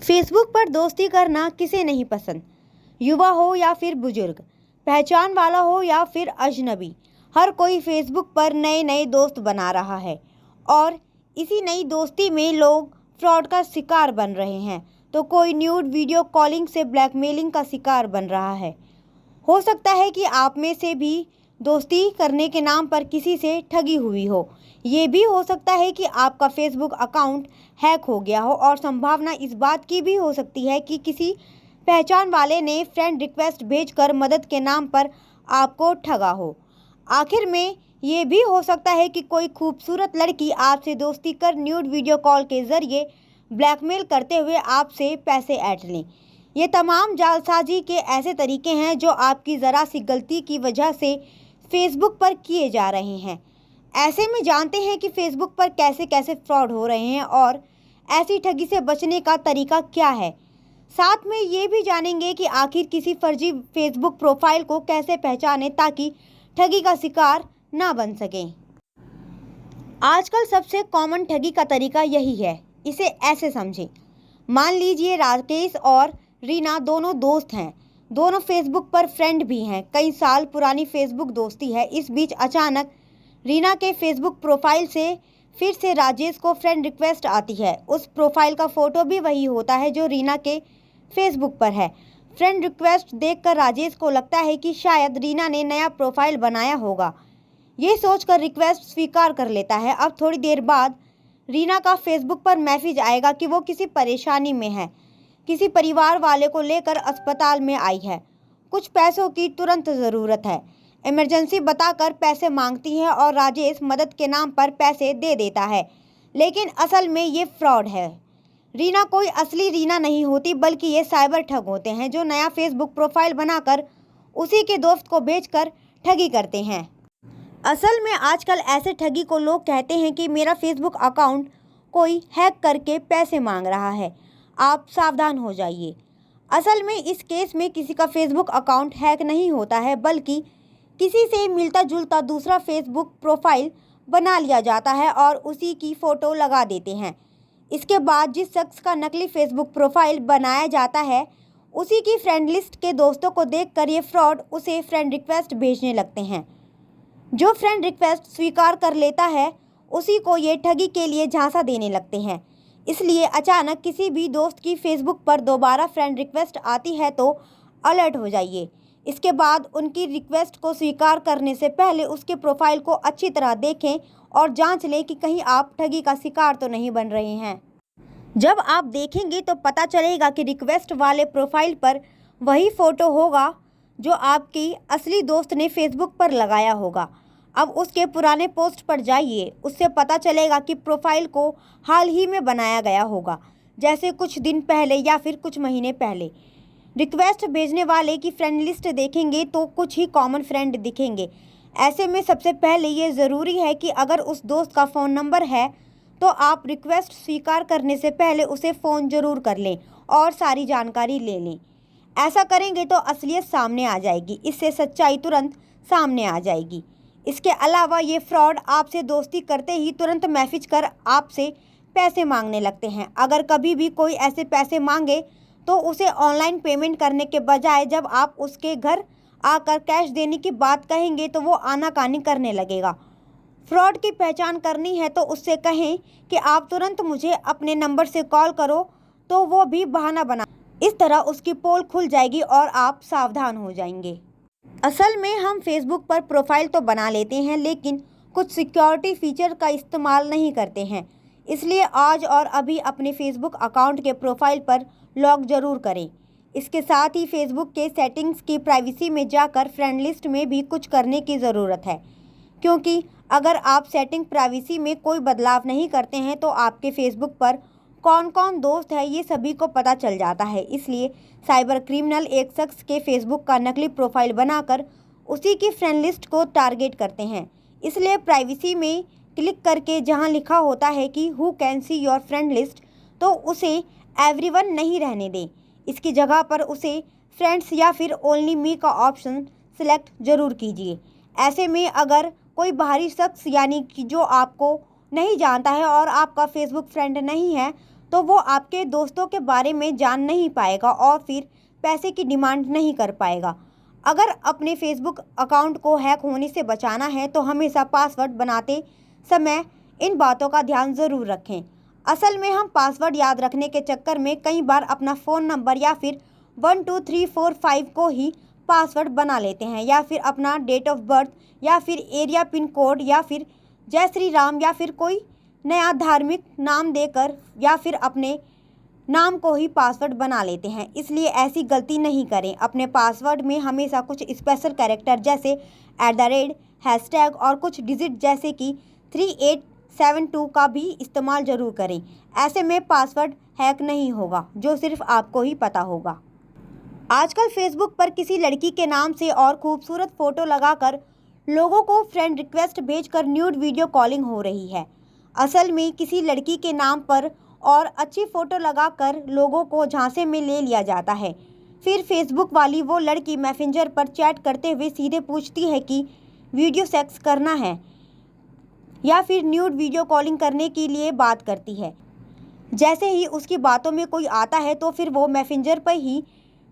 Facebook पर दोस्ती करना किसे नहीं पसंद। युवा हो या फिर बुजुर्ग, पहचान वाला हो या फिर अजनबी, हर कोई फेसबुक पर नए नए दोस्त बना रहा है और इसी नई दोस्ती में लोग फ्रॉड का शिकार बन रहे हैं तो कोई न्यूड वीडियो कॉलिंग से ब्लैकमेलिंग का शिकार बन रहा है। हो सकता है कि आप में से भी दोस्ती करने के नाम पर किसी से ठगी हुई हो। ये भी हो सकता है कि आपका फेसबुक अकाउंट हैक हो गया हो और संभावना इस बात की भी हो सकती है कि किसी पहचान वाले ने फ्रेंड रिक्वेस्ट भेजकर मदद के नाम पर आपको ठगा हो। आखिर में ये भी हो सकता है कि कोई खूबसूरत लड़की आपसे दोस्ती कर न्यूड वीडियो कॉल के जरिए ब्लैकमेल करते हुए आपसे पैसे ऐंठ लें। ये तमाम जालसाजी के ऐसे तरीके हैं जो आपकी ज़रा सी गलती की वजह से फेसबुक पर किए जा रहे हैं। ऐसे में जानते हैं कि फेसबुक पर कैसे कैसे फ्रॉड हो रहे हैं और ऐसी ठगी से बचने का तरीका क्या है। साथ में ये भी जानेंगे कि आखिर किसी फर्जी फेसबुक प्रोफाइल को कैसे पहचानें ताकि ठगी का शिकार ना बन सकें। आजकल सबसे कॉमन ठगी का तरीका यही है। इसे ऐसे समझें, मान लीजिए राकेश और रीना दोनों दोस्त हैं, दोनों फेसबुक पर फ्रेंड भी हैं, कई साल पुरानी फेसबुक दोस्ती है। इस बीच अचानक रीना के फेसबुक प्रोफाइल से फिर से राजेश को फ्रेंड रिक्वेस्ट आती है। उस प्रोफाइल का फ़ोटो भी वही होता है जो रीना के फेसबुक पर है। फ्रेंड रिक्वेस्ट देखकर राजेश को लगता है कि शायद रीना ने नया प्रोफाइल बनाया होगा। ये सोचकर रिक्वेस्ट स्वीकार कर लेता है। अब थोड़ी देर बाद रीना का फेसबुक पर मैसेज आएगा कि वो किसी परेशानी में है, किसी परिवार वाले को लेकर अस्पताल में आई है, कुछ पैसों की तुरंत ज़रूरत है। इमरजेंसी बताकर पैसे मांगती है और राजेश मदद के नाम पर पैसे दे देता है, लेकिन असल में ये फ्रॉड है। रीना कोई असली रीना नहीं होती बल्कि ये साइबर ठग होते हैं जो नया फेसबुक प्रोफाइल बनाकर उसी के दोस्त को भेजकर ठगी करते हैं। असल में आजकल ऐसे ठगी को लोग कहते हैं कि मेरा फेसबुक अकाउंट कोई हैक करके पैसे मांग रहा है, आप सावधान हो जाइए। असल में इस केस में किसी का फेसबुक अकाउंट हैक नहीं होता है बल्कि किसी से मिलता जुलता दूसरा फेसबुक प्रोफाइल बना लिया जाता है और उसी की फ़ोटो लगा देते हैं। इसके बाद जिस शख्स का नकली फेसबुक प्रोफाइल बनाया जाता है उसी की फ्रेंड लिस्ट के दोस्तों को देखकर ये फ्रॉड उसे फ्रेंड रिक्वेस्ट भेजने लगते हैं। जो फ्रेंड रिक्वेस्ट स्वीकार कर लेता है उसी को ये ठगी के लिए झांसा देने लगते हैं। इसलिए अचानक किसी भी दोस्त की फेसबुक पर दोबारा फ्रेंड रिक्वेस्ट आती है तो अलर्ट हो जाइए। इसके बाद उनकी रिक्वेस्ट को स्वीकार करने से पहले उसके प्रोफाइल को अच्छी तरह देखें और जांच लें कि कहीं आप ठगी का शिकार तो नहीं बन रहे हैं। जब आप देखेंगे तो पता चलेगा कि रिक्वेस्ट वाले प्रोफाइल पर वही फ़ोटो होगा जो आपकी असली दोस्त ने फेसबुक पर लगाया होगा। अब उसके पुराने पोस्ट पर जाइए, उससे पता चलेगा कि प्रोफाइल को हाल ही में बनाया गया होगा, जैसे कुछ दिन पहले या फिर कुछ महीने पहले। रिक्वेस्ट भेजने वाले की फ्रेंड लिस्ट देखेंगे तो कुछ ही कॉमन फ्रेंड दिखेंगे। ऐसे में सबसे पहले ये ज़रूरी है कि अगर उस दोस्त का फ़ोन नंबर है तो आप रिक्वेस्ट स्वीकार करने से पहले उसे फ़ोन ज़रूर कर लें और सारी जानकारी ले लें। ऐसा करेंगे तो असलियत सामने आ जाएगी, इससे सच्चाई तुरंत सामने आ जाएगी। इसके अलावा ये फ्रॉड आपसे दोस्ती करते ही तुरंत मैसेज कर आपसे पैसे मांगने लगते हैं। अगर कभी भी कोई ऐसे पैसे मांगे तो उसे ऑनलाइन पेमेंट करने के बजाय जब आप उसके घर आकर कैश देने की बात कहेंगे तो वो आनाकानी करने लगेगा। फ्रॉड की पहचान करनी है तो उससे कहें कि आप तुरंत मुझे अपने नंबर से कॉल करो, तो वो भी बहाना बना। इस तरह उसकी पोल खुल जाएगी और आप सावधान हो जाएंगे। असल में हम फेसबुक पर प्रोफाइल तो बना लेते हैं लेकिन कुछ सिक्योरिटी फीचर का इस्तेमाल नहीं करते हैं। इसलिए आज और अभी अपने फेसबुक अकाउंट के प्रोफाइल पर लॉग ज़रूर करें। इसके साथ ही फेसबुक के सेटिंग्स की प्राइवेसी में जाकर फ्रेंड लिस्ट में भी कुछ करने की ज़रूरत है, क्योंकि अगर आप सेटिंग प्राइवेसी में कोई बदलाव नहीं करते हैं तो आपके फेसबुक पर कौन कौन दोस्त है ये सभी को पता चल जाता है। इसलिए साइबर क्रिमिनल एक शख्स के फेसबुक का नकली प्रोफाइल बनाकर उसी की फ्रेंड लिस्ट को टारगेट करते हैं। इसलिए प्राइवेसी में क्लिक करके जहां लिखा होता है कि who can see your friend list, तो उसे एवरीवन नहीं रहने दें। इसकी जगह पर उसे फ्रेंड्स या फिर ओनली मी का ऑप्शन सिलेक्ट ज़रूर कीजिए। ऐसे में अगर कोई बाहरी शख्स यानी कि जो आपको नहीं जानता है और आपका फेसबुक फ्रेंड नहीं है तो वो आपके दोस्तों के बारे में जान नहीं पाएगा और फिर पैसे की डिमांड नहीं कर पाएगा। अगर अपने फेसबुक अकाउंट को हैक होने से बचाना है तो हमेशा पासवर्ड बनाते समय इन बातों का ध्यान ज़रूर रखें। असल में हम पासवर्ड याद रखने के चक्कर में कई बार अपना फ़ोन नंबर या फिर 1 2 3 4 5 को ही पासवर्ड बना लेते हैं, या फिर अपना डेट ऑफ बर्थ या फिर एरिया पिन कोड या फिर जय श्री राम या फिर कोई नया धार्मिक नाम देकर या फिर अपने नाम को ही पासवर्ड बना लेते हैं। इसलिए ऐसी गलती नहीं करें। अपने पासवर्ड में हमेशा कुछ स्पेशल कैरेक्टर जैसे @ हैशटैग और कुछ डिजिट जैसे कि 3872 का भी इस्तेमाल ज़रूर करें। ऐसे में पासवर्ड हैक नहीं होगा, जो सिर्फ आपको ही पता होगा। आजकल फेसबुक पर किसी लड़की के नाम से और खूबसूरत फ़ोटो लगाकर लोगों को फ्रेंड रिक्वेस्ट भेजकर न्यूड वीडियो कॉलिंग हो रही है। असल में किसी लड़की के नाम पर और अच्छी फ़ोटो लगाकर लोगों को झांसे में ले लिया जाता है। फिर फेसबुक वाली वो लड़की मैसेंजर पर चैट करते हुए सीधे पूछती है कि वीडियो सेक्स करना है या फिर न्यूड वीडियो कॉलिंग करने के लिए बात करती है। जैसे ही उसकी बातों में कोई आता है तो फिर वो मैसेंजर पर ही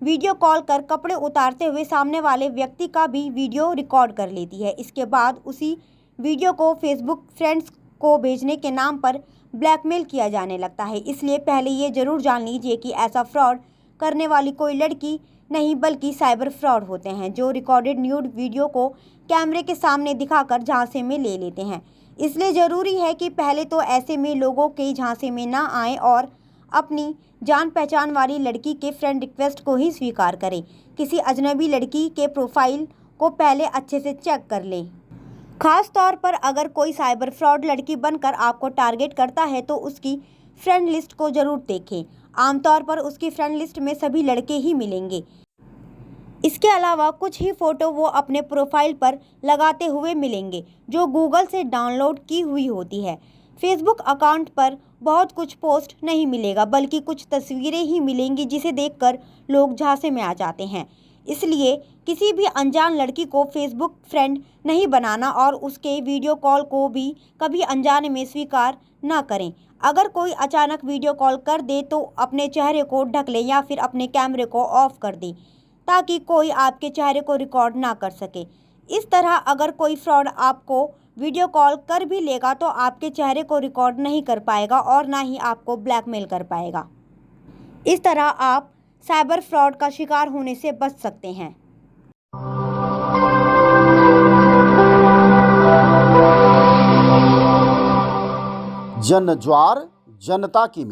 वीडियो कॉल कर कपड़े उतारते हुए सामने वाले व्यक्ति का भी वीडियो रिकॉर्ड कर लेती है। इसके बाद उसी वीडियो को फेसबुक फ्रेंड्स को भेजने के नाम पर ब्लैकमेल किया जाने लगता है। इसलिए पहले ये ज़रूर जान लीजिए कि ऐसा फ्रॉड करने वाली कोई लड़की नहीं बल्कि साइबर फ्रॉड होते हैं, जो रिकॉर्डेड न्यूड वीडियो को कैमरे के सामने दिखाकर झांसे में ले लेते हैं। इसलिए ज़रूरी है कि पहले तो ऐसे में लोगों के झांसे में ना आएँ और अपनी जान पहचान वाली लड़की के फ्रेंड रिक्वेस्ट को ही स्वीकार करें। किसी अजनबी लड़की के प्रोफाइल को पहले अच्छे से चेक कर लें। खास तौर पर अगर कोई साइबर फ्रॉड लड़की बनकर आपको टारगेट करता है तो उसकी फ्रेंड लिस्ट को ज़रूर देखें। आमतौर पर उसकी फ्रेंड लिस्ट में सभी लड़के ही मिलेंगे। इसके अलावा कुछ ही फ़ोटो वो अपने प्रोफाइल पर लगाते हुए मिलेंगे जो गूगल से डाउनलोड की हुई होती है। फेसबुक अकाउंट पर बहुत कुछ पोस्ट नहीं मिलेगा बल्कि कुछ तस्वीरें ही मिलेंगी जिसे देखकर लोग झांसे में आ जाते हैं। इसलिए किसी भी अनजान लड़की को फेसबुक फ्रेंड नहीं बनाना और उसके वीडियो कॉल को भी कभी अनजाने में स्वीकार ना करें। अगर कोई अचानक वीडियो कॉल कर दे तो अपने चेहरे को ढक लें या फिर अपने कैमरे को ऑफ कर दें ताकि कोई आपके चेहरे को रिकॉर्ड ना कर सके। इस तरह अगर कोई फ्रॉड आपको वीडियो कॉल कर भी लेगा तो आपके चेहरे को रिकॉर्ड नहीं कर पाएगा और ना ही आपको ब्लैकमेल कर पाएगा। इस तरह आप साइबर फ्रॉड का शिकार होने से बच सकते हैं। जन ज्वार जनता की